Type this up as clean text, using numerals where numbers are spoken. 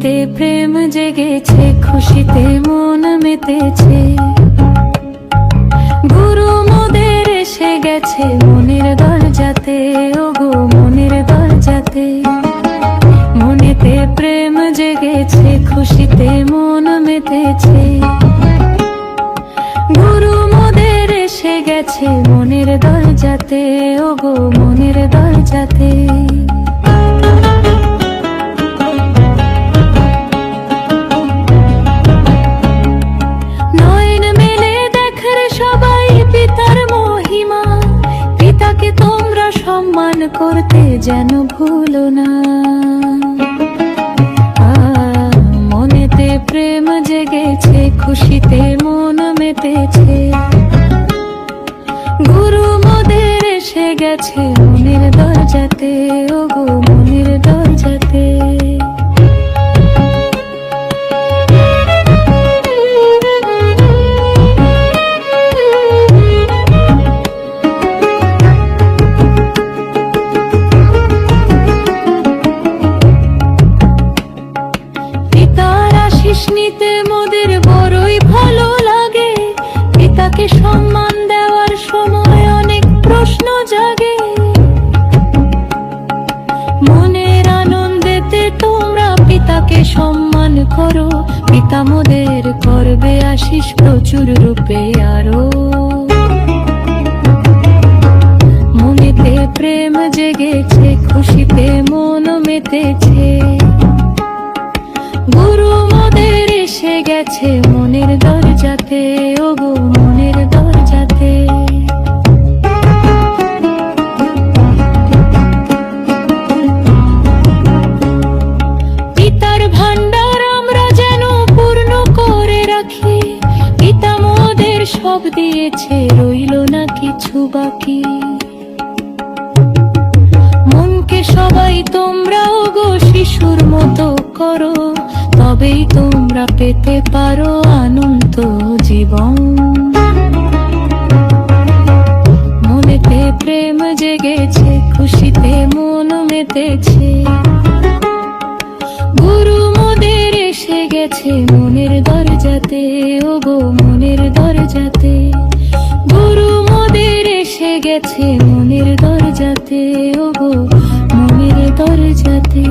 মনেতে প্রেম জেগেছে, খুশিতে মন মেতেছে। গুরু মোদের এসে গেছে মনের দরজাতে, ওগো মনের দরজাতে। মনেতে প্রেম জেগেছে, খুশিতে মন মেতেছে। গুরু মোদের এসে গেছে মনের দরজাতে, ওগো মনের দরজাতে। নয়ন মেলে দেখার সবাই পিতার মহিমা, পিতাকে তোমরা সম্মান করতে যেন ভুলো না। মনেতে প্রেম জেগেছে, খুশিতে মন মেতেছে। গুরু মোদের এসে গেছে মনের দরজাতে, ওগো মনের দরজাতে। পিতার আশিস নিতে মোদের বড়ই ভালো লাগে। পিতাকে সম্মান দেওয়ার সময় অনেক প্রশ্ন জাগে। মনের আনন্দেতে তোমরা পিতাকে সম্মান করো, পিতা মোদের করবে আশিস প্রচুর রূপে আরো। মনেতে প্রেম জেগেছে, খুশিতে মন মেতেছে। গুরু মোদের এসে গেছে মনের দরজাতে, ওগো মনের দরজাতে। পিতার ভান্ডার আমরা যেন পূর্ণ করে রাখি। পিতা মোদের সব দিয়েছে, রইল না কিছু বাকি। মনকে সবাই তোমরা ওগো শিশুর মতো করো, তবেই তোমরা পেতে পারো আনন্দ জীবন। মনেতে প্রেম জেগেছে, খুশিতে মন মেতেছে। গুরু মোদের এসে গেছে মনের দরজাতে, ওগো মনের দরজাতে। গুরু মোদের এসে গেছে মনের দরজাতে, ওগো মনের দরজাতে।